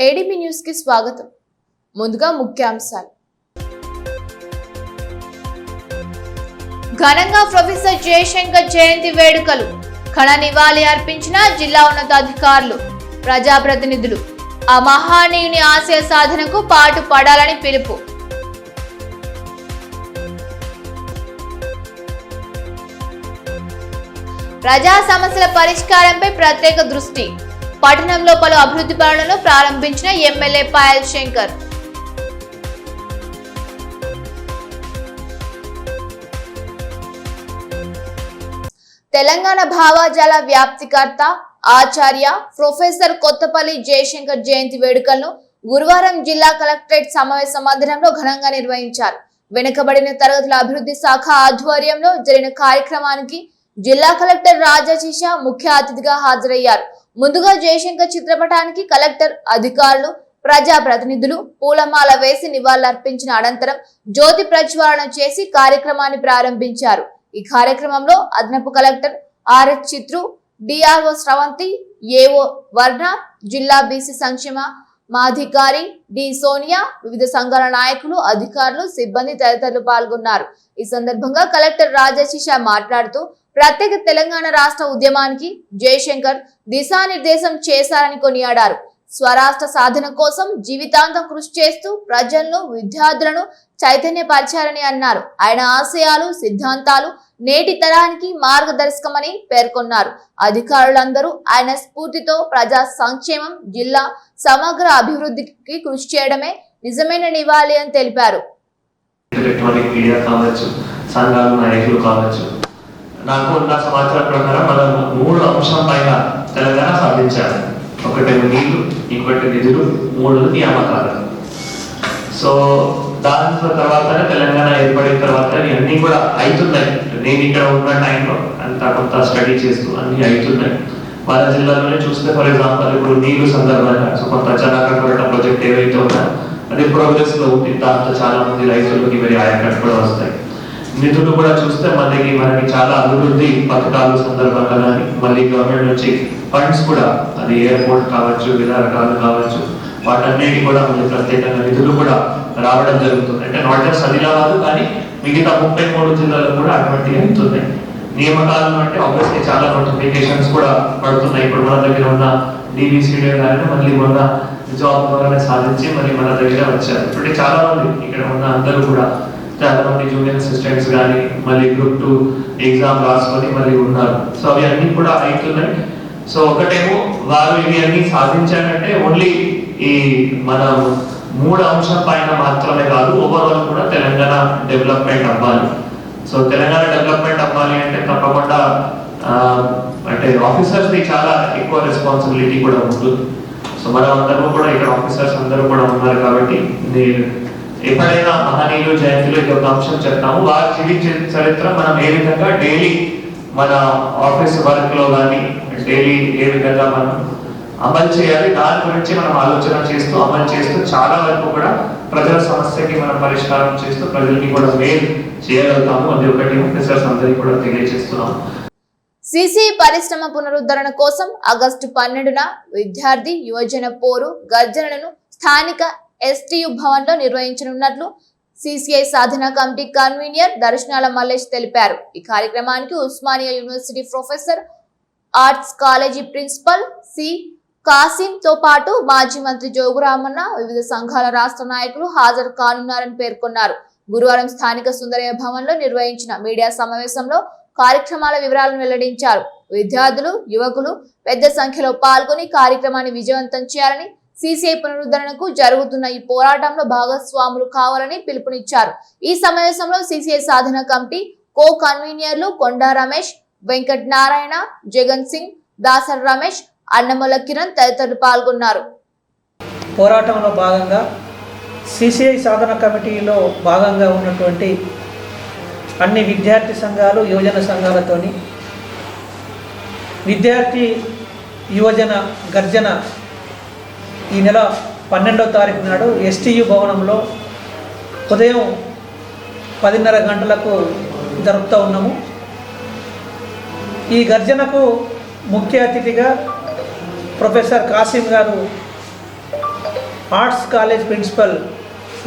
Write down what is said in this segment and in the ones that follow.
ADP news కి స్వాగతం. ముందుగా ముఖ్యాంశాలు. ఘనంగా ప్రొఫెసర్ జయశంకర్ జయంతి వేడుకలు. ఘన నివాళి అర్పించిన జిల్లా ఉన్నతాధికారులు, ప్రజాప్రతినిధులు. ఆ మహానీయుని ఆశయ సాధనకు పాటు పడాలని పిలుపు. ప్రజా సమస్యల పరిష్కారంపై ప్రత్యేక దృష్టి. పట్టణంలో పలు అభివృద్ధి పనులను ప్రారంభించిన ఎమ్మెల్యే పాయల్ శంకర్. తెలంగాణ భావజాల వ్యాప్తికర్త ఆచార్య ప్రొఫెసర్ కొత్తపల్లి జయశంకర్ జయంతి వేడుకలను గురువారం జిల్లా కలెక్టరేట్ సమావేశ మందిరంలో ఘనంగా నిర్వహించారు. వెనుకబడిన తరగతుల అభివృద్ధి శాఖ ఆధ్వర్యంలో జరిగిన కార్యక్రమానికి జిల్లా కలెక్టర్ రాజశేష ముఖ్య అతిథిగా హాజరయ్యారు. ముందుగా జయశంకర్ చిత్రపటానికి కలెక్టర్, అధికారులు, ప్రజాప్రతినిధులు పూలమాల వేసి నివాళులర్పించిన అనంతరం జ్యోతి ప్రజ్వలన చేసి కార్యక్రమాన్ని ప్రారంభించారు. ఈ కార్యక్రమంలో అదనపు కలెక్టర్ ఆర్ఎస్ చిత్రు, డిఆర్ఓ స్రవంతి, ఏఓ వర్ణ, జిల్లా బీసీ సంక్షేమ మాధికారి డి సోనియా, వివిధ సంఘాల నాయకులు, అధికారులు, సిబ్బంది తదితరులు పాల్గొన్నారు. ఈ సందర్భంగా కలెక్టర్ రాజశేష మాట్లాడుతూ ప్రత్యేక తెలంగాణ రాష్ట్ర ఉద్యమానికి జయశంకర్ దిశానిర్దేశం చేశారని కొనియాడారు. స్వరాష్ట్ర సాధన కోసం జీవితాంతం కృషి చేస్తూ ప్రజలను, విద్యార్థులను చైతన్యపరిచారని అన్నారు. ఆయన ఆశయాలు, సిద్ధాంతాలు నేటి తరానికి మార్గదర్శకమని పేర్కొన్నారు. అధికారులందరూ ఆయన స్ఫూర్తితో ప్రజా సంక్షేమం, జిల్లా సమగ్ర అభివృద్ధికి కృషి చేయడమే నిజమైన నివాళి అని తెలిపారు. నాకు ఉన్న సమాచారం ప్రకారం మనం 3 అంశాల పైన తెలంగాణ సాధించారు. ఒకటేమో నీళ్లు, ఇంకొకటి నిధులు, 3 నియామకాలు. సో దాని తర్వాత తెలంగాణ ఏర్పడిన తర్వాత అన్ని కూడా అవుతున్నాయి. నేను ఇక్కడ ఉన్న టైంలో అంతా కొంత స్టడీ చేస్తూ అన్ని అవుతున్నాయి. మన జిల్లాలోనే చూస్తే ఫర్ ఎగ్జాంపుల్ ఇప్పుడు నీళ్లు సందర్భంగా కొంత జనాకరణ ప్రాజెక్ట్ ఏవైతే ఉన్నాయో అది ప్రోగ్రెస్ లో ఉంది. దాంతో చాలా మంది రైతులకి మరి ఆయకట్టు కూడా వస్తాయి. నిధులు కూడా చూస్తే మనకి చాలా అభివృద్ధి పథకాలు సందర్భంగా కానీ మళ్ళీ గవర్నమెంట్ నుంచి ఫండ్స్ కూడా, అది ఎయిర్పోర్ట్ కావచ్చు, విధారకాలు కావచ్చు, వాటన్నిటి కూడా మళ్ళీ ప్రత్యేకంగా నిధులు కూడా రావడం జరుగుతుంది. అంటే నాట్ జస్ట్ ఆదిలాబాద్ కానీ మిగతా 33 జిల్లాలు కూడా అటువంటి అవుతున్నాయి. నియామకాలు అంటే ఆబ్వియస్లీ చాలా నోటిఫికేషన్స్ కూడా పడుతున్నాయి. ఇప్పుడు మన దగ్గర ఉన్న డిబిసిడి కానీ మళ్ళీ మొన్న జాబ్ ద్వారానే సాధించి మళ్ళీ మన దగ్గర వచ్చారు. ఇప్పుడు చాలా మంది ఇక్కడ ఉన్న అందరూ కూడా చాలా మంది జూనియర్ అసిస్టెంట్స్ కానీ మళ్ళీ గ్రూప్ 2 ఎగ్జామ్ రాసుకొని మళ్ళీ ఉన్నారు. సో అవి అన్ని కూడా అవుతున్నాయి. సో ఒకటేమో వారు ఇవి అన్ని సాధించారంటే ఓన్లీ ఈ మన 3 అంశం పైన మాత్రమే కాదు, ఓవరాల్ కూడా తెలంగాణ డెవలప్మెంట్ అవ్వాలి. సో తెలంగాణ డెవలప్మెంట్ అవ్వాలి అంటే తప్పకుండా అంటే ఆఫీసర్స్ ది చాలా ఎక్కువ రెస్పాన్సిబిలిటీ కూడా ఉంటుంది. సో మనం అందరూ కూడా ఇక్కడ ఆఫీసర్స్ అందరూ కూడా ఉన్నారు కాబట్టి ఎప్పుడైనా మహనీయులు జయంతిలో ఒక అంశం చెప్తాము. వారి జీవిత చరిత్ర మనం ఏ విధంగా డైలీ మన ఆఫీస్ వర్క్ లో కానీ డైలీ ఏ విధంగా మనం అమలు చేయాలి, దాని గురించి మనం ఆలోచన చేస్తూ అమలు చేస్తూ చాలా వరకు కూడా ప్రజల సమస్యకి మనం పరిష్కారం చేస్తూ ప్రజలకి కూడా మేలు చేయగలుగుతాము. అది ఒకటి ఆఫీసర్స్ అందరికీ కూడా తెలియజేస్తున్నాము. సిసిఐ పరిశ్రమ పునరుద్ధరణ కోసం ఆగస్టు 12న విద్యార్థి యువజన పోరు గర్జనలను స్థానిక ఎస్టీయు భవన్ లో నిర్వహించనున్నట్లు సిసిఐ సాధన కమిటీ కన్వీనర్ దర్శనాల మల్లేష్ తెలిపారు. ఈ కార్యక్రమానికి Osmania university professor, arts college principal C Kasim తో పాటు మాజీ మంత్రి జోగురామన్న, వివిధ సంఘాల రాష్ట్ర నాయకులు హాజరు కానున్నారని పేర్కొన్నారు. గురువారం స్థానిక సుందరయ్య భవన్ లో నిర్వహించిన మీడియా సమావేశంలో కార్యక్రమాల వివరాలను వెల్లడించారు. విద్యార్థులు, యువకులు పెద్ద సంఖ్యలో పాల్గొని కార్యక్రమాన్ని విజయవంతం చేయాలని, సిసిఐ పునరుద్ధరణకు జరుగుతున్న ఈ పోరాటంలో భాగస్వాములు కావాలని పిలుపునిచ్చారు. ఈ సమావేశంలో సిసిఐ సాధన కమిటీ కో కన్వీనర్లు కొండా రమేష్, వెంకట నారాయణ, జగన్ సింగ్, దాసర్ రమేష్, అన్నమల కిరణ్ తదితరులు పాల్గొన్నారు. పోరాటంలో భాగంగా సిసిఐ సాధన కమిటీలో భాగంగా ఉన్నటువంటి అన్ని విద్యార్థి సంఘాలు, యువజన సంఘాలతోని విద్యార్థి యువజన గర్జన ఈ నెల 12వ తారీఖు నాడు ఎస్టీయు భవనంలో ఉదయం 10:30 గంటలకు జరుపుతూ ఉన్నాము. ఈ గర్జనకు ముఖ్య అతిథిగా ప్రొఫెసర్ కాసిం గారు arts college principal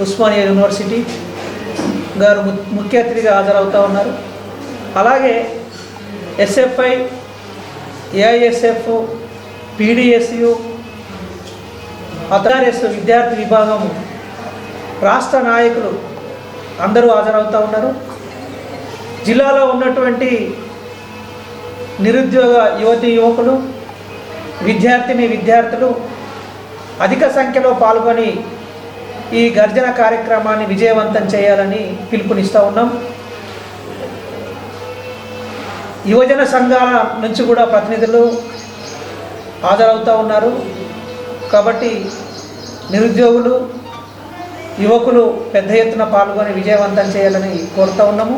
Osmania university గారు ముఖ్య అతిథిగా హాజరవుతూ ఉన్నారు. అలాగే ఎస్ఎఫ్ఐ, ఏఐఎస్ఎఫ్, పీడిఎస్యు, అథారిస్ విద్యార్థి విభాగం రాష్ట్ర నాయకులు అందరూ హాజరవుతూ ఉన్నారు. జిల్లాలో ఉన్నటువంటి నిరుద్యోగ యువకులు, విద్యార్థులు అధిక సంఖ్యలో పాల్గొని ఈ గర్జన కార్యక్రమాన్ని విజయవంతం చేయాలని పిలుపునిస్తూ ఉన్నాం. యువజన సంఘాల నుంచి కూడా ప్రతినిధులు హాజరవుతూ ఉన్నారు. కాబట్టి నిరుద్యోగులు, యువకులు పెద్ద ఎత్తున పాల్గొని విజయవంతం చేయాలని కోరుతూ ఉన్నాము.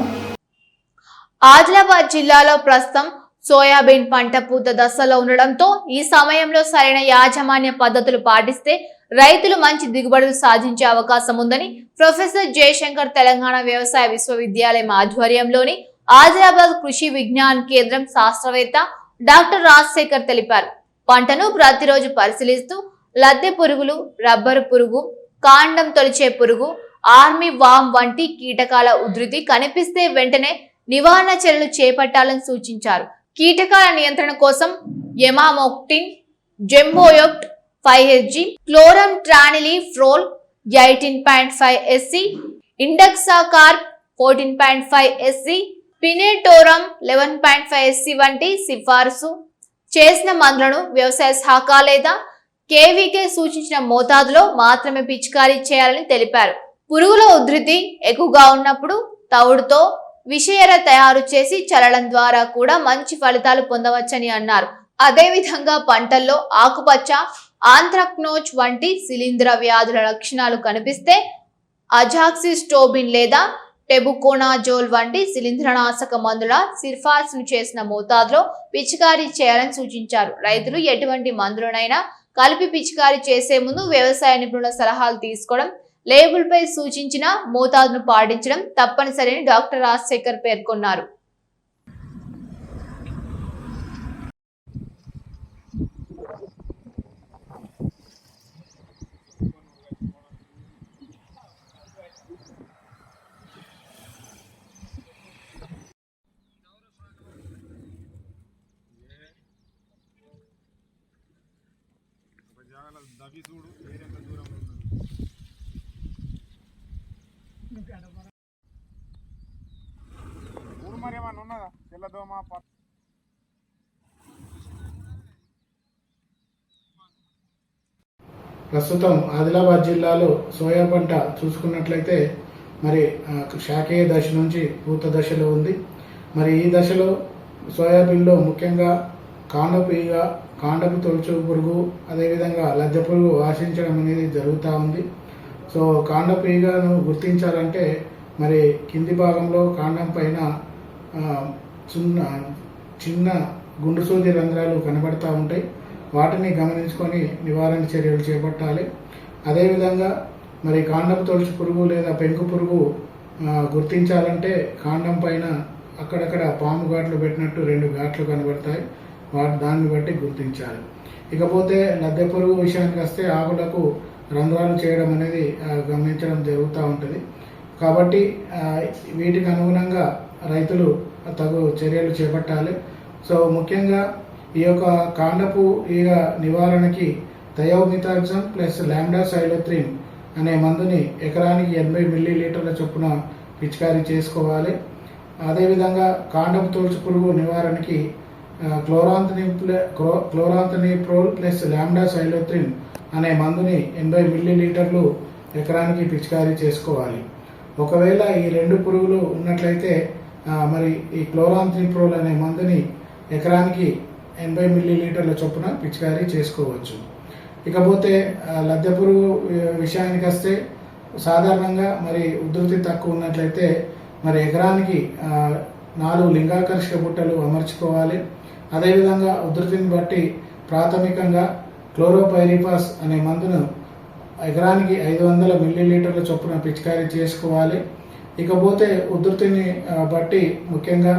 ఆదిలాబాద్ జిల్లాలో ప్రస్తుతం సోయాబీన్ పంట పూత దశలో ఉండడంతో ఈ సమయంలో సరైన యాజమాన్య పద్ధతులు పాటిస్తే రైతులు మంచి దిగుబడులు సాధించే అవకాశం ఉందని ప్రొఫెసర్ జయశంకర్ తెలంగాణ వ్యవసాయ విశ్వవిద్యాలయం ఆధ్వర్యంలోని ఆదిలాబాద్ కృషి విజ్ఞాన కేంద్రం శాస్త్రవేత్త డాక్టర్ రాజశేఖర్ తెలిపారు. పంటను ప్రతిరోజు పరిశీలిస్తూ లద్దె పురుగులు, రబ్బరు పురుగు, కాండం తొలిచే పురుగు, ఆర్మీ వామ్ వంటి కీటకాల ఉధృతి కనిపిస్తే వెంటనే నివారణ చర్యలు చేపట్టాలని సూచించారు. కీటకాల నియంత్రణ కోసం ఎమామోక్టిన్, జెంబోయోక్ట్ 5 Hg, క్లోరమ్ ట్రానిలిఫ్రోల్ 18.5 SC, ఇండక్సాకార్ప్ 14.5 SC, పినేటోరమ్ 11.5 SC వంటి సిఫారసు చేసిన మందులను వ్యవసాయ శాఖ లేదా కేవీకే సూచించిన మోతాదులో మాత్రమే పిచికారీ చేయాలని తెలిపారు. పురుగుల ఉధృతి ఎక్కువగా ఉన్నప్పుడు తవుడుతో విషయర తయారు చేసి చల్లడం ద్వారా కూడా మంచి ఫలితాలు పొందవచ్చని అన్నారు. అదేవిధంగా పంటల్లో ఆకుపచ్చ, ఆంథ్రాక్నోజ్ వంటి శిలీంధ్ర వ్యాధుల లక్షణాలు కనిపిస్తే అజాక్సిస్ట్రోబిన్ లేదా టెబుకోనాజోల్ వంటి శిలీంధ్రనాశక మందుల సిఫార్సులు చేసిన మోతాదులో పిచికారీ చేయాలని సూచించారు. రైతులు ఎటువంటి మందులనైనా కలిపి పిచికారీ చేసే ముందు వ్యవసాయ నిపుణుల సలహాలు తీసుకోవడం, లేబుల్పై సూచించిన మోతాదును పాటించడం తప్పనిసరిని డాక్టర్ రాజశేఖర్ పేర్కొన్నారు. ప్రస్తుతం ఆదిలాబాద్ జిల్లాలో సోయా పంట చూసుకున్నట్లయితే మరి శాఖీయ దశ నుంచి పూత దశలో ఉంది. మరి ఈ దశలో సోయాబీన్లో ముఖ్యంగా కాండపు ఈగ, కాండపు తొలుచు పురుగు, అదేవిధంగా లద్దె పురుగు ఆశించడం అనేది జరుగుతూ ఉంది. సో కాండపు ఈగను గుర్తించాలంటే మరి కింది భాగంలో కాండం పైన చిన్న గుండు సూది రంధ్రాలు కనబడతా ఉంటాయి. వాటిని గమనించుకొని నివారణ చర్యలు చేపట్టాలి. అదేవిధంగా మరి కాండపు తొలుచు పురుగు లేదా పెంకు పురుగు గుర్తించాలంటే కాండం పైన అక్కడక్కడ పాము ఘాట్లు పెట్టినట్టు 2 ఘాట్లు కనబడతాయి. దాన్ని బట్టి గుర్తించాలి. ఇకపోతే లద్దె పురుగు విషయానికి వస్తే ఆకులకు రంధ్రాలు చేయడం అనేది గమనించడం జరుగుతూ ఉంటుంది. కాబట్టి వీటికి అనుగుణంగా రైతులు తగు చర్యలు చేపట్టాలి. సో ముఖ్యంగా ఈ యొక్క కాండపు ఈగ నివారణకి థయోమిథాక్సమ్ ప్లస్ లాంబ్డాసైలోత్రిన్ అనే మందుని ఎకరానికి 80 మిల్లీలీటర్ల చొప్పున పిచికారీ చేసుకోవాలి. అదేవిధంగా కాండపు తొలుచు పురుగు నివారణకి క్లోరాంథనిప్రోల్ ప్లస్ లాంబ్డాసైలోత్రిన్ అనే మందుని 80 మిల్లీలీటర్లు ఎకరానికి పిచికారీ చేసుకోవాలి. ఒకవేళ ఈ 2 పురుగులు ఉన్నట్లయితే మరి ఈ క్లోరాంథనిప్రోల్ అనే మందుని ఎకరానికి 80 మిల్లీలీటర్ల చొప్పున పిచికారీ చేసుకోవచ్చు. ఇకపోతే లద్దె పురుగు విషయానికి వస్తే సాధారణంగా మరి ఉధృతి తక్కువ ఉన్నట్లయితే మరి ఎకరానికి 4 లింగాకర్షక బుట్టలు అమర్చుకోవాలి. అదేవిధంగా ఉధృతిని బట్టి ప్రాథమికంగా క్లోరోపైరిఫాస్ అనే మందును ఎకరానికి 500 మిల్లీలీటర్ల చొప్పున పిచికారీ చేసుకోవాలి. ఇకపోతే ఉధృతిని బట్టి ముఖ్యంగా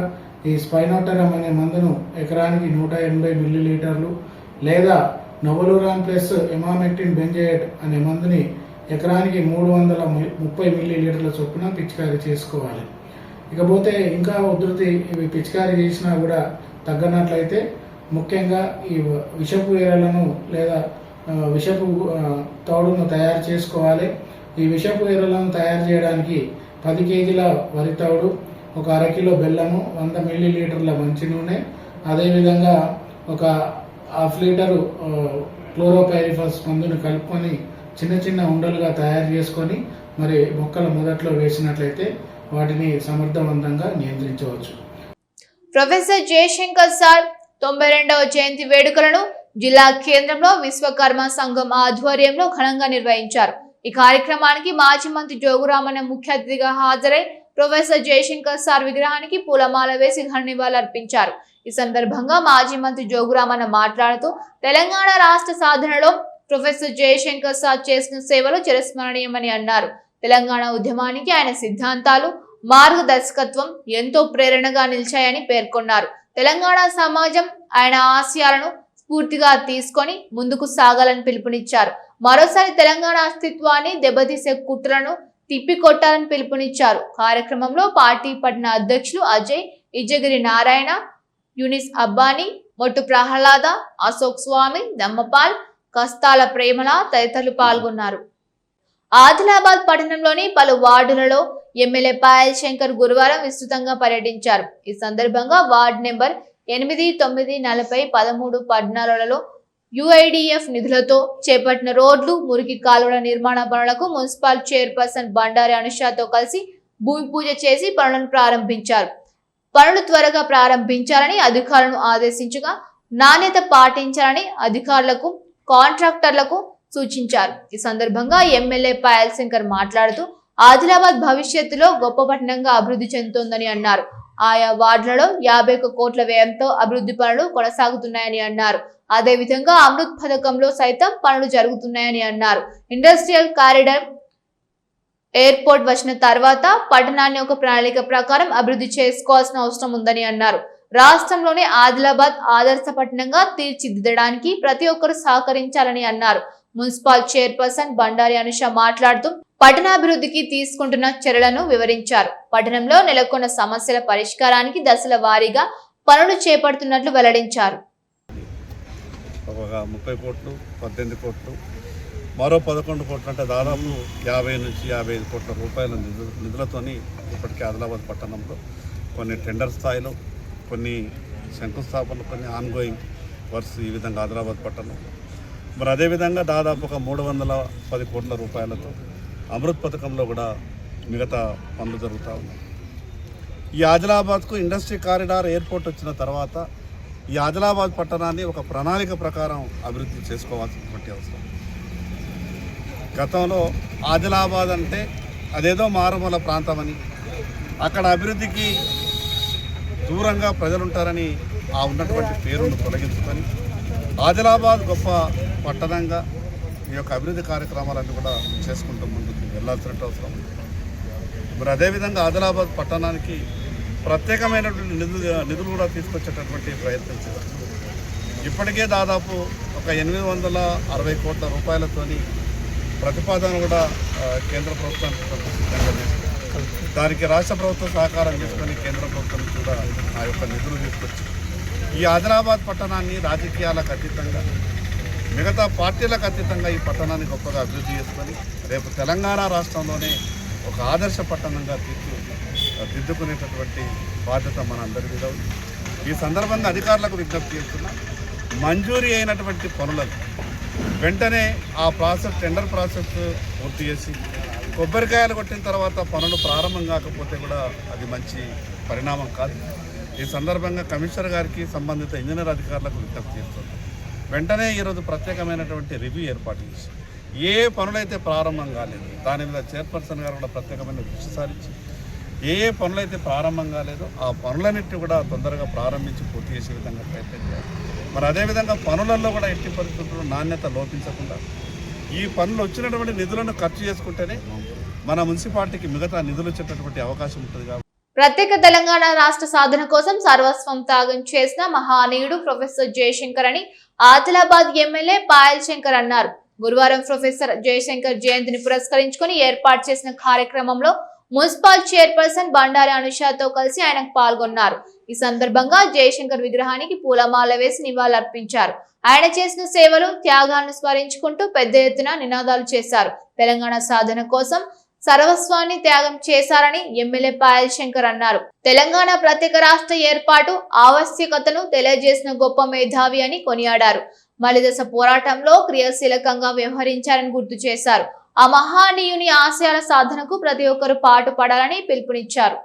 ఈ స్పైనోటరమ్ అనే మందును ఎకరానికి 180 మిల్లీలీటర్లు లేదా నవలురాన్ ప్లస్ ఎమామెక్టిన్ బెంజోయేట్ అనే మందుని ఎకరానికి 330 మిల్లీలీటర్ల చొప్పున పిచికారీ చేసుకోవాలి. ఇకపోతే ఇంకా ఉధృతి ఇవి పిచికారీ చేసినా కూడా తగ్గనట్లయితే ముఖ్యంగా ఈ విషపు ఎరలను లేదా విషపు తౌడును తయారు చేసుకోవాలి. ఈ విషపు ఎరలను తయారు చేయడానికి 10 కేజీల వరి తౌడు, ఒక అరకిలో బెల్లము, 100 మిల్లీలీటర్ల మంచి నూనె, అదేవిధంగా ఒక హాఫ్ లీటరు క్లోరోపైరిఫస్ మందును కలుపుకొని చిన్న చిన్న ఉండలుగా తయారు చేసుకొని మరి మొక్కల మొదట్లో వేసినట్లయితే వాటిని సమర్థవంతంగా నియంత్రించవచ్చు. ప్రొఫెసర్ జయశంకర్ సార్ 92వ జయంతి వేడుకలను జిల్లా కేంద్రంలో విశ్వకర్మ సంఘం ఆధ్వర్యంలో ఘనంగా నిర్వహించారు. ఈ కార్యక్రమానికి మాజీ మంత్రి జోగురామన్న ముఖ్య అతిథిగా హాజరై ప్రొఫెసర్ జయశంకర్ సార్ విగ్రహానికి పూలమాల వేసి ఘన నివాళులర్పించారు. ఈ సందర్భంగా మాజీ మంత్రి జోగురామన్న మాట్లాడుతూ తెలంగాణ రాష్ట్ర సాధనలో ప్రొఫెసర్ జయశంకర్ సార్ చేసిన సేవలు చిరస్మరణీయమని అన్నారు. తెలంగాణ ఉద్యమానికి ఆయన సిద్ధాంతాలు, మార్గదర్శకత్వం ఎంతో ప్రేరణగా నిలిచాయని పేర్కొన్నారు. తెలంగాణ సమాజం ఆయన ఆశయాలను స్ఫూర్తిగా తీసుకొని ముందుకు సాగాలని పిలుపునిచ్చారు. మరోసారి తెలంగాణ అస్తిత్వాన్ని దెబ్బతీసే కుట్రలను తిప్పికొట్టాలని పిలుపునిచ్చారు. కార్యక్రమంలో పార్టీ పట్టణ అధ్యక్షులు అజయ్, ఇజ్జగిరి నారాయణ, యూనిస్ అబ్బానీ, మొట్టు ప్రహ్లాద, అశోక్ స్వామి, దమ్మపాల్, కస్తాల ప్రేమల తదితరులు పాల్గొన్నారు. ఆదిలాబాద్ పట్టణంలోని పలు వార్డులలో ఎమ్మెల్యే పాయల్ శంకర్ గురువారం విస్తృతంగా పర్యటించారు. ఈ సందర్భంగా వార్డు నెంబర్ 8, 9, 40, 13, 14లలో యుఐడిఎఫ్ నిధులతో చేపట్టిన రోడ్లు, మురికి కాలువల నిర్మాణ పనులకు మున్సిపల్ చైర్పర్సన్ బండారి అనుషాతో కలిసి భూమి పూజ చేసి పనులను ప్రారంభించారు. పనులు త్వరగా ప్రారంభించాలని అధికారులను ఆదేశించగా నాణ్యత పాటించాలని అధికారులకు, కాంట్రాక్టర్లకు సూచించారు. ఈ సందర్భంగా ఎమ్మెల్యే పాయల్ శంకర్ మాట్లాడుతూ ఆదిలాబాద్ భవిష్యత్తులో గొప్ప పట్టణంగా అభివృద్ధి చెందుతోందని అన్నారు. ఆయా వార్డులలో 51 కోట్ల వ్యయంతో అభివృద్ధి పనులు కొనసాగుతున్నాయని అన్నారు. అదేవిధంగా అమృత్ పథకంలో సైతం పనులు జరుగుతున్నాయని అన్నారు. ఇండస్ట్రియల్ కారిడార్, ఎయిర్పోర్ట్ వచ్చిన తర్వాత పట్టణాన్ని ఒక ప్రణాళిక ప్రకారం అభివృద్ధి చేసుకోవాల్సిన అవసరం ఉందని అన్నారు. రాష్ట్రంలోనే ఆదిలాబాద్ ఆదర్శ పట్టణంగా తీర్చిదిద్దడానికి ప్రతి ఒక్కరూ సహకరించాలని అన్నారు. మున్సిపల్ చైర్పర్సన్ బండారి అనుష మాట్లాడుతూ పట్టణాభివృద్ధికి తీసుకుంటున్న చర్యలను వివరించారు. పట్టణంలో నెలకొన్న సమస్యల పరిష్కారానికి దశల వారీగా పనులు చేపడుతున్నట్లు వెల్లడించారు. 30 కోట్లు, 18 కోట్లు, మరో 11 కోట్లు అంటే దాదాపు 50 నుంచి 55 కోట్ల రూపాయల నిధులతోని ఇప్పటికే ఆదిలాబాద్ పట్టణంలో కొన్ని టెండర్ స్థాయిలో, కొన్ని శంకుస్థాపనలు, కొన్ని ఆన్గోయింగ్ వర్క్స్ ఈ విధంగా ఆదిలాబాద్ పట్టణం. మరి అదేవిధంగా దాదాపు ఒక 310 కోట్ల రూపాయలతో అమృత్ పథకంలో కూడా మిగతా పనులు జరుగుతూ ఉన్నాయి. ఈ ఆదిలాబాద్కు ఇండస్ట్రీ కారిడార్, ఎయిర్పోర్ట్ వచ్చిన తర్వాత ఈ ఆదిలాబాద్ పట్టణాన్ని ఒక ప్రణాళిక ప్రకారం అభివృద్ధి చేసుకోవాల్సినటువంటి అవసరం. గతంలో ఆదిలాబాద్ అంటే అదేదో మారుమూల ప్రాంతమని, అక్కడ అభివృద్ధికి దూరంగా ప్రజలుంటారని ఆ ఉన్నటువంటి పేరును తొలగించుకొని ఆదిలాబాద్ గొప్ప పట్టణంగా ఈ యొక్క అభివృద్ధి కార్యక్రమాలన్నీ కూడా చేసుకుంటూ ముందుకు వెళ్ళాల్సిన అవసరం ఉంది. మరి అదేవిధంగా ఆదిలాబాద్ పట్టణానికి ప్రత్యేకమైనటువంటి నిధులు కూడా తీసుకొచ్చేటటువంటి ప్రయత్నం చేస్తారు. ఇప్పటికే దాదాపు ఒక 860 కోట్ల రూపాయలతోని ప్రతిపాదన కూడా కేంద్ర ప్రభుత్వానికి సిద్ధంగా చేస్తుంది. దానికి రాష్ట్ర ప్రభుత్వం సహకారం చేసుకొని కేంద్ర ప్రభుత్వం కూడా ఆ యొక్క నిధులు తీసుకొచ్చి ఈ ఆదిలాబాద్ పట్టణాన్ని రాజకీయాలకు అతీతంగా, మిగతా పార్టీలకు అతీతంగా ఈ పట్టణాన్ని గొప్పగా అభివృద్ధి చేసుకొని రేపు తెలంగాణ రాష్ట్రంలోనే ఒక ఆదర్శ పట్టణంగా దిద్దుకునేటటువంటి బాధ్యత మనందరి మీద ఉంది. ఈ సందర్భంగా అధికారులకు విజ్ఞప్తి చేస్తున్నా, మంజూరీ అయినటువంటి పనులను వెంటనే ఆ ప్రాసెస్, టెండర్ ప్రాసెస్ పూర్తి చేసి కొబ్బరికాయలు కొట్టిన తర్వాత పనులు ప్రారంభం కాకపోతే కూడా అది మంచి పరిణామం కాదు. ఈ సందర్భంగా కమిషనర్ గారికి, సంబంధిత ఇంజనీర్ అధికారులకు విజ్ఞప్తి చేస్తుంది. వెంటనే ఈరోజు ప్రత్యేకమైనటువంటి రివ్యూ ఏర్పాటు చేసి ఏ పనులైతే ప్రారంభం కాలేదు దాని మీద చైర్పర్సన్ గారు కూడా ప్రత్యేకమైన దృష్టి సారించి ఏ పనులైతే ప్రారంభం కాలేదో ఆ పనులన్నింటినీ కూడా తొందరగా ప్రారంభించి పూర్తి చేసే విధంగా ప్రయత్నం చేయాలి. మరి అదేవిధంగా పనులలో కూడా ఎట్టి పరిస్థితుల్లో నాణ్యత లోపించకుండా ఈ పనులు వచ్చినటువంటి నిధులను ఖర్చు చేసుకుంటేనే మన మున్సిపాలిటీకి మిగతా నిధులు వచ్చేటటువంటి అవకాశం ఉంటుంది. కాబట్టి ప్రత్యేక తెలంగాణ రాష్ట్ర సాధన కోసం సర్వస్వం త్యాగం చేసిన మహానీయుడు ప్రొఫెసర్ జయశంకర్ అని ఆదిలాబాద్ ఎమ్మెల్యే పాయల్ శంకర్ అన్నారు. గురువారం ప్రొఫెసర్ జయశంకర్ జయంతిని పురస్కరించుకుని ఏర్పాటు చేసిన కార్యక్రమంలో మున్సిపల్ చైర్పర్సన్ బండారి అనుషాతో కలిసి ఆయన పాల్గొన్నారు. ఈ సందర్భంగా జయశంకర్ విగ్రహానికి పూలమాల వేసి నివాళులర్పించారు. ఆయన చేసిన సేవలు, త్యాగాలను స్మరించుకుంటూ పెద్ద ఎత్తున నినాదాలు చేశారు. తెలంగాణ సాధన కోసం సర్వస్వాన్ని త్యాగం చేశారని ఎమ్మెల్యే పాయల్ శంకర్ అన్నారు. తెలంగాణ ప్రత్యేక రాష్ట్ర ఏర్పాటు ఆవశ్యకతను తెలియజేసిన గొప్ప మేధావి అని కొనియాడారు. మలిదశ పోరాటంలో క్రియాశీలకంగా వ్యవహరించారని గుర్తు చేశారు. ఆ మహానీయుని ఆశయాల సాధనకు ప్రతి ఒక్కరూ పాటుపడాలని పిలుపునిచ్చారు.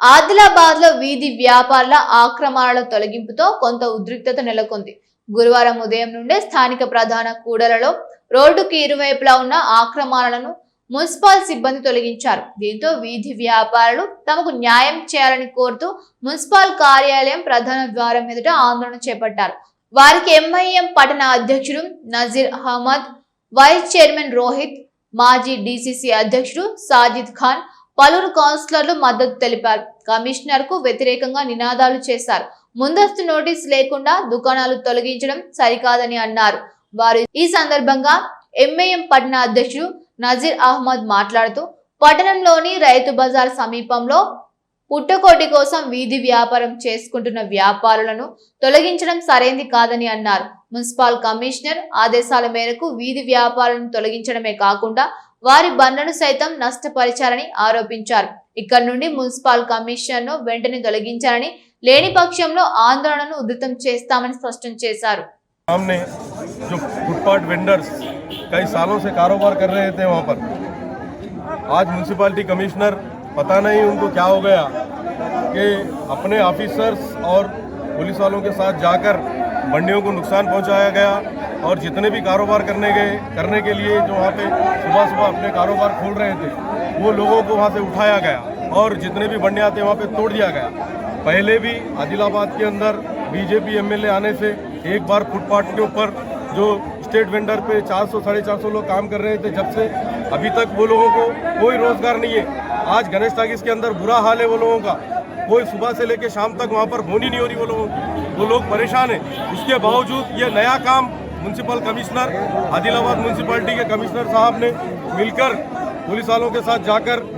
ఆదిలాబాద్ లో వీధి వ్యాపారుల ఆక్రమణల తొలగింపుతో కొంత ఉద్రిక్తత నెలకొంది. గురువారం ఉదయం నుండే స్థానిక ప్రధాన కూడలలో రోడ్డుకి ఇరువైపులా ఉన్న ఆక్రమణలను మున్సిపల్ సిబ్బంది తొలగించారు. దీంతో వీధి వ్యాపారులు తమకు న్యాయం చేయాలని కోరుతూ మున్సిపల్ కార్యాలయం ప్రధాన ద్వారం ఎదుట ఆందోళన చేపట్టారు. వారికి ఎంఐఎం పట్టణ అధ్యక్షుడు నజీర్ అహ్మద్, వైస్ చైర్మన్ రోహిత్, మాజీ డీసీసీ అధ్యక్షుడు సాజిద్ ఖాన్, పలువురు కౌన్సిలర్లు మద్దతు తెలిపారు. కమిషనర్ కు వ్యతిరేకంగా నినాదాలు చేశారు. ముందస్తు నోటీసు లేకుండా దుకాణాలు తొలగించడం సరికాదని అన్నారు. వారు ఈ సందర్భంగా ఎంఐఎం పట్టణ అధ్యక్షుడు నజీర్ అహ్మద్ మాట్లాడుతూ పట్టణంలోని రైతు బజార్ సమీపంలో పుట్టకోటి కోసం వీధి వ్యాపారం చేసుకుంటున్న వ్యాపారులను తొలగించడం సరైంది కాదని అన్నారు. మున్సిపల్ కమిషనర్ ఆదేశాల మేరకు వీధి వ్యాపారులను తొలగించడమే కాకుండా వారి బండ్లను సైతం నష్టపరిచారని ఆరోపించారు. ఇక్కడ నుండి మున్సిపల్ కమిషనర్ ను వెంటనే తొలగించారని, లేని పక్షంలో ఆందోళనను ఉధృతం చేస్తామని స్పష్టం చేశారు. सामने जो फुटपाथ वेंडर्स कई सालों से कारोबार कर रहे थे वहाँ पर, आज म्यूनसिपालिटी कमिश्नर पता नहीं उनको क्या हो गया कि अपने ऑफिसर्स और पुलिस वालों के साथ जाकर मंडियों को नुकसान पहुंचाया गया और जितने भी कारोबार करने के लिए जो वहाँ पे सुबह सुबह अपने कारोबार खोल रहे थे वो लोगों को वहाँ से उठाया गया और जितने भी बंडियाँ थे वहाँ पे तोड़ दिया गया। पहले भी आदिलाबाद के अंदर बीजेपी एमएलए आने से एक बार फुटपाथ के ऊपर जो स्टेट वेंडर पे 400-450 लोग काम कर रहे थे, जब से अभी तक वो लोगों को कोई रोजगार नहीं है। आज गणेश टाकिस के अंदर बुरा हाल है वो लोगों का, कोई सुबह से लेकर शाम तक वहाँ पर होनी नहीं हो रही वो लोगों की, वो लोग परेशान हैं। उसके बावजूद ये नया काम म्यूनसिपल कमिश्नर आदिलाबाद म्यूनसिपालिटी के कमिश्नर साहब ने मिलकर पुलिस वालों के साथ जाकर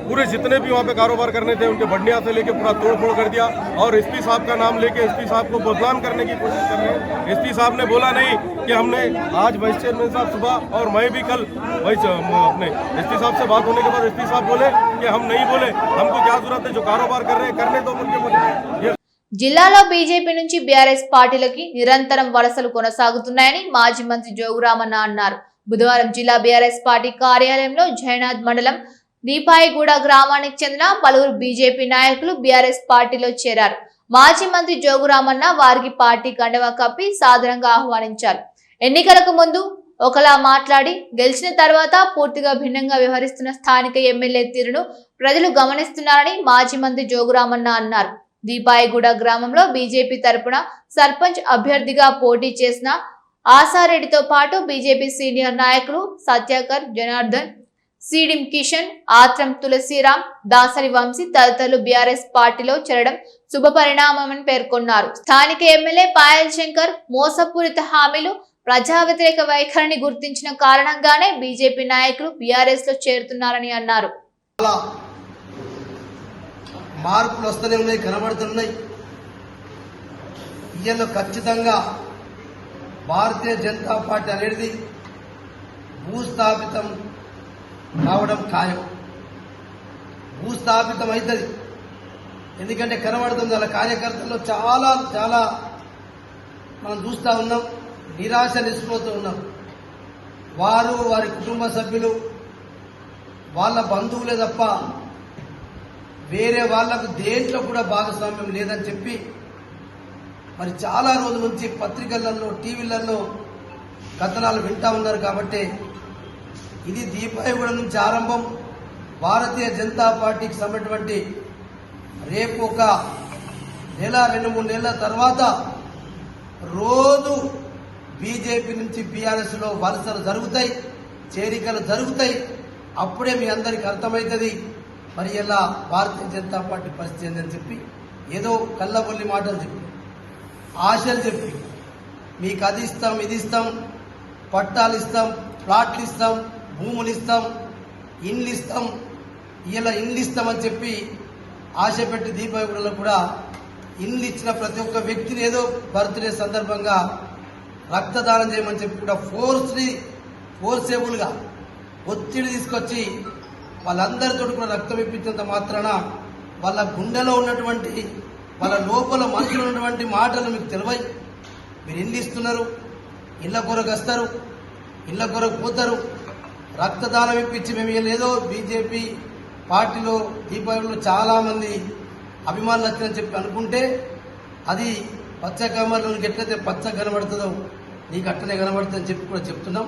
पूरे जितने भी वहाँ पे कारोबार करने थे उनके बंडिया से लेके पूरा तोड़ फोड़ कर दिया और एसपी साहब का नाम लेके एसपी साहब को बदनाम करने की कोशिश कर रहे हैं। एसपी साहब ने बोला नहीं कि हमने आज वाइस चेयरमैन साहब सुबह और मैं भी कल अपने एसपी साहब से बात होने के बाद एसपी साहब बोले कि हम नहीं बोले, हमको क्या जरूरत है, जो कारोबार कर रहे हैं करने दो उनके बोले। జిల్లాలో బీజేపీ నుంచి బీఆర్ఎస్ పార్టీలకి నిరంతరం వలసలు కొనసాగుతున్నాయని మాజీ మంత్రి జోగురామన్న అన్నారు. బుధవారం జిల్లా బీఆర్ఎస్ పార్టీ కార్యాలయంలో జైనాథ్ మండలం దీపాయిగూడ గ్రామానికి చెందిన పలువురు బీజేపీ నాయకులు బీఆర్ఎస్ పార్టీలో చేరారు. మాజీ మంత్రి జోగురామన్న వారికి పార్టీ కండవా కప్పి సాదరంగా ఆహ్వానించారు. ఎన్నికలకు ముందు ఒకలా మాట్లాడి గెలిచిన తర్వాత పూర్తిగా భిన్నంగా వ్యవహరిస్తున్న స్థానిక ఎమ్మెల్యే తీరును ప్రజలు గమనిస్తున్నారని మాజీ మంత్రి జోగురామన్న అన్నారు. దీపాయిగూడ గ్రామంలో బీజేపీ తరపున సర్పంచ్ అభ్యర్థిగా పోటీ చేసిన ఆసారెడ్డితో పాటు బీజేపీ సీనియర్ నాయకులు సత్యాకర్, జనార్దన్, సీడిం కిషన్, ఆత్రం తులసిరాం, దాసరి వంశీ తదితరులు బీఆర్ఎస్ పార్టీలో చేరడం శుభ పరిణామమని పేర్కొన్నారు. స్థానిక ఎమ్మెల్యే పాయల్ శంకర్ మోసపూరిత హామీలు, ప్రజా వ్యతిరేక వైఖరిని గుర్తించిన కారణంగానే బీజేపీ నాయకులు బీఆర్ఎస్ లో చేరుతున్నారని అన్నారు. మార్పులు వస్తూనే ఉన్నాయి, కనబడుతున్నాయి. ఇయ్యలో ఖచ్చితంగా భారతీయ జనతా పార్టీ అనేది భూస్థాపితం కావడం ఖాయం. భూస్థాపితం అవుతుంది, ఎందుకంటే కనబడుతుంది వాళ్ళ కార్యకర్తల్లో చాలా చాలా మనం చూస్తూ ఉన్నాం, నిరాశ నిస్పృహతో ఉన్నాం. వారు వారి కుటుంబ సభ్యులు వాళ్ళ బంధువులే తప్ప వేరే వాళ్లకు దేంట్లో కూడా భాగస్వామ్యం లేదని చెప్పి మరి చాలా రోజుల నుంచి పత్రికలలో, టీవీలలో కథనాలు వింటా ఉన్నారు. కాబట్టి ఇది దీపావళి నుంచి ఆరంభం. భారతీయ జనతా పార్టీకి సంబంధించినటువంటి రేపు ఒక నెల 2-3 నెలల తర్వాత రోజు బీజేపీ నుంచి బీఆర్ఎస్ లో వలసలు జరుగుతాయి, చేరికలు జరుగుతాయి. అప్పుడే మీ అందరికి అర్థమవుతుంది మరి ఇలా భారతీయ జనతా పార్టీ పరిస్థితి ఏందని చెప్పి ఏదో కళ్ళబొల్లి మాటలు చెప్పి ఆశలు చెప్పి మీకు అది ఇస్తాం ఇది ఇస్తాం పట్టాలు ఇస్తాం ప్లాట్లు ఇస్తాం భూములు ఇస్తాం ఇండ్లు ఇస్తాం ఇలా ఇండ్లు ఇస్తామని చెప్పి ఆశ పెట్టి దీపావళిలో కూడా ఇండ్లు ఇచ్చిన ప్రతి ఒక్క వ్యక్తిని ఏదో బర్త్డే సందర్భంగా రక్తదానం చేయమని చెప్పి కూడా ఫోర్సేబుల్గా ఒత్తిడి తీసుకొచ్చి వాళ్ళందరితో కూడా రక్తం ఇప్పించినంత మాత్రాన వాళ్ళ గుండెలో ఉన్నటువంటి వాళ్ళ లోపల మనసులో ఉన్నటువంటి మాటలు మీకు తెలివై మీరు ఇల్లు ఇస్తున్నారు, ఇళ్ళ కొరకు వస్తారు, ఇళ్ళ కొరకు పోతారు, రక్తదానం ఇప్పించి మేము ఏదో బీజేపీ పార్టీలో దీపావళిలో చాలామంది అభిమానులు వచ్చారని చెప్పి అనుకుంటే అది పచ్చ కమర్లోనికి ఎట్లయితే పచ్చ కనబడుతుందో నీకు అట్టనే కనబడుతుందని చెప్పి కూడా చెప్తున్నాం.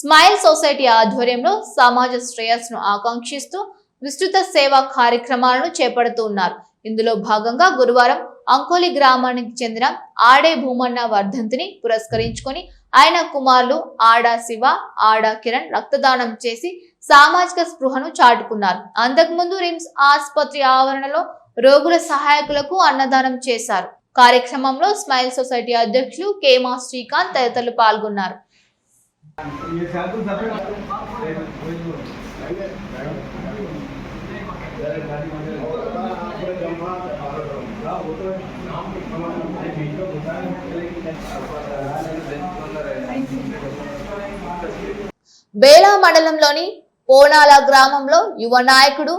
స్మైల్ సొసైటీ ఆధ్వర్యంలో సమాజ శ్రేయస్సును ఆకాంక్షిస్తూ విస్తృత సేవా కార్యక్రమాలను చేపడుతున్నారు. ఇందులో భాగంగా గురువారం అంకోలి గ్రామానికి చెందిన ఆడే భూమన్న వర్ధంతిని పురస్కరించుకొని ఆయన కుమారులు ఆడా శివ, ఆడా కిరణ్ రక్తదానం చేసి సామాజిక స్పృహను చాటుకున్నారు. అంతకుముందు రిమ్స్ ఆసుపత్రి ఆవరణలో రోగుల సహాయకులకు అన్నదానం చేశారు. కార్యక్రమంలో స్మైల్ సొసైటీ అధ్యక్షులు కేమా శ్రీకాంత్ తదితరులు పాల్గొన్నారు. బేలా మండలంలోని పోనాల గ్రామంలో యువ నాయకుడు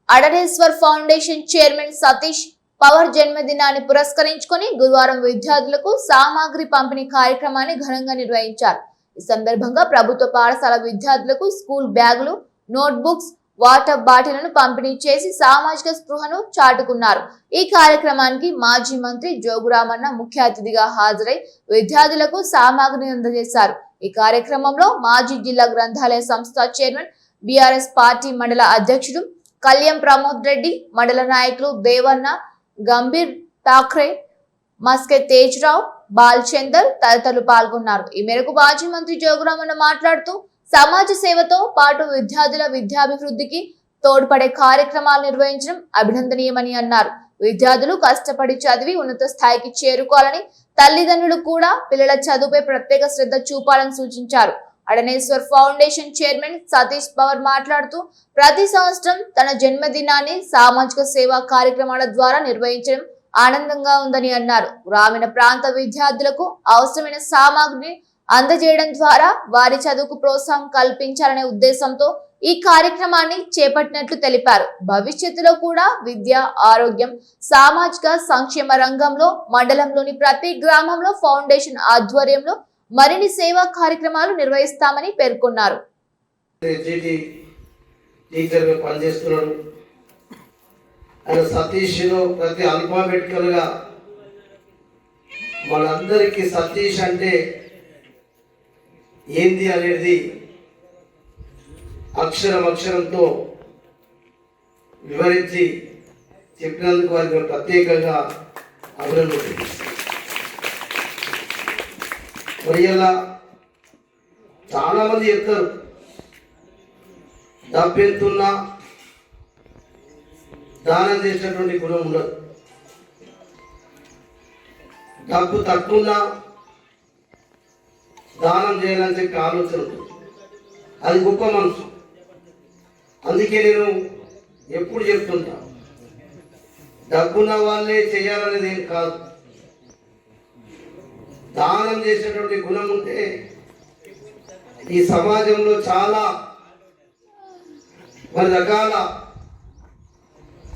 అడనేశ్వర్ ఫౌండేషన్ చైర్మన్ సతీష్ పవర్ జన్మదినాన్ని పురస్కరించుకొని గురువారం విద్యార్థులకు సామాగ్రి పంపిణీ కార్యక్రమాన్ని ఘనంగా నిర్వహించారు. ఈ సందర్భంగా ప్రభుత్వ పాఠశాల విద్యార్థులకు స్కూల్ బ్యాగులు, నోట్బుక్స్, వాటర్ బాటిళ్లను పంపిణీ చేసి సామాజిక స్పృహను చాటుకున్నారు. ఈ కార్యక్రమానికి మాజీ మంత్రి జోగురామన్న ముఖ్య అతిథిగా హాజరై విద్యార్థులకు సామాగ్రిని అందజేశారు. ఈ కార్యక్రమంలో మాజీ జిల్లా గ్రంథాలయ సంస్థ చైర్మన్, బీఆర్ఎస్ పార్టీ మండల అధ్యక్షుడు కళ్యాణ్ ప్రమోద్ రెడ్డి, మండల నాయకులు దేవన్న, గంభీర్ ఠాక్రే, మస్కే తేజ్రావు, బాల్చందర్ తదితరులు పాల్గొన్నారు. ఈ మేరకు మాజీ మంత్రి జోగురామన్న మాట్లాడుతూ సమాజ సేవతో పాటు విద్యార్థుల విద్యాభివృద్ధికి తోడ్పడే కార్యక్రమాలు నిర్వహించడం అభినందనీయమని అన్నారు. విద్యార్థులు కష్టపడి చదివి ఉన్నత స్థాయికి చేరుకోవాలని, తల్లిదండ్రులు కూడా పిల్లల చదువుపై ప్రత్యేక శ్రద్ధ చూపాలని సూచించారు. అడనేశ్వర్ ఫౌండేషన్ చైర్మన్ సతీష్ పవర్ మాట్లాడుతూ ప్రతి సంవత్సరం తన జన్మదినాన్ని సామాజిక సేవా కార్యక్రమాల ద్వారా నిర్వహించడం ఆనందంగా ఉందని అన్నారు. గ్రామీణ ప్రాంత విద్యార్థులకు అవసరమైన సామాగ్రిని అందజేయడం ద్వారా వారి చదువుకు ప్రోత్సాహం కల్పించాలనే ఉద్దేశంతో ఈ కార్యక్రమాన్ని చేపట్టినట్లు తెలిపారు. భవిష్యత్తులో కూడా విద్య, ఆరోగ్యం, సామాజిక సంక్షేమ రంగంలో మండలంలోని ప్రతి గ్రామంలో ఫౌండేషన్ ఆధ్వర్యంలో మరిన్ని సేవా కార్యక్రమాలు నిర్వహిస్తామని పేర్కొన్నారు. సతీష్ ప్రతి అల్ఫాబెటికల్ గా మనందరికీ సతీష్ అంటే ఏంది అనేది అక్షరంతో వివరించి చెప్పినందుకు వారికి ప్రత్యేకంగా అభినందనలు. మరి ఇలా చాలా మంది చెప్తారు డబ్బెంతున్నా దానం చేసినటువంటి గుణం ఉండదు, డబ్బు తక్కువన్నా దానం చేయాలని చెప్పి ఆలోచన ఉంటుంది. అది గొప్ప మనసు. అందుకే నేను ఎప్పుడు చెప్తుంటా, డబ్బున్న వాళ్ళే చేయాలనేది ఏం కాదు. దానం చేసేటువంటి గుణం ఉంటే ఈ సమాజంలో చాలా మరి రకాల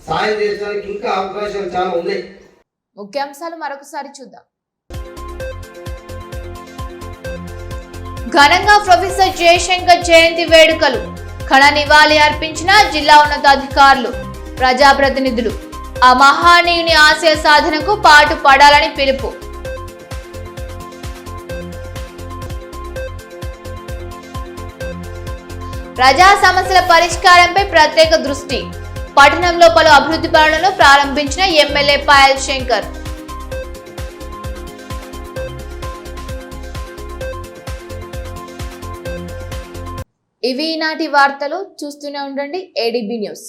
సాయం చేయడానికి ఇంకా అవకాశాలు చాలా ఉన్నాయి. ముఖ్యాంశాలు మరొకసారి చూద్దాం. ఘనంగా ప్రొఫెసర్ జయశంకర్ జయంతి వేడుకలు, ఘన నివాళి అర్పించిన జిల్లా ఉన్నతాధికారులు, ప్రజాప్రతినిధులు. ఆ మహానీయుని ఆశయ సాధనకు పాటు పడాలని పిలుపు. ప్రజా సమస్యల పరిష్కారంపై ప్రత్యేక దృష్టి, పట్టణంలో పలు అభివృద్ధి పనులను ప్రారంభించిన ఎమ్మెల్యే పాయల్ శంకర్. ఇవి ఈనాటి వార్తలు. చూస్తూనే ఉండండి ADB న్యూస్.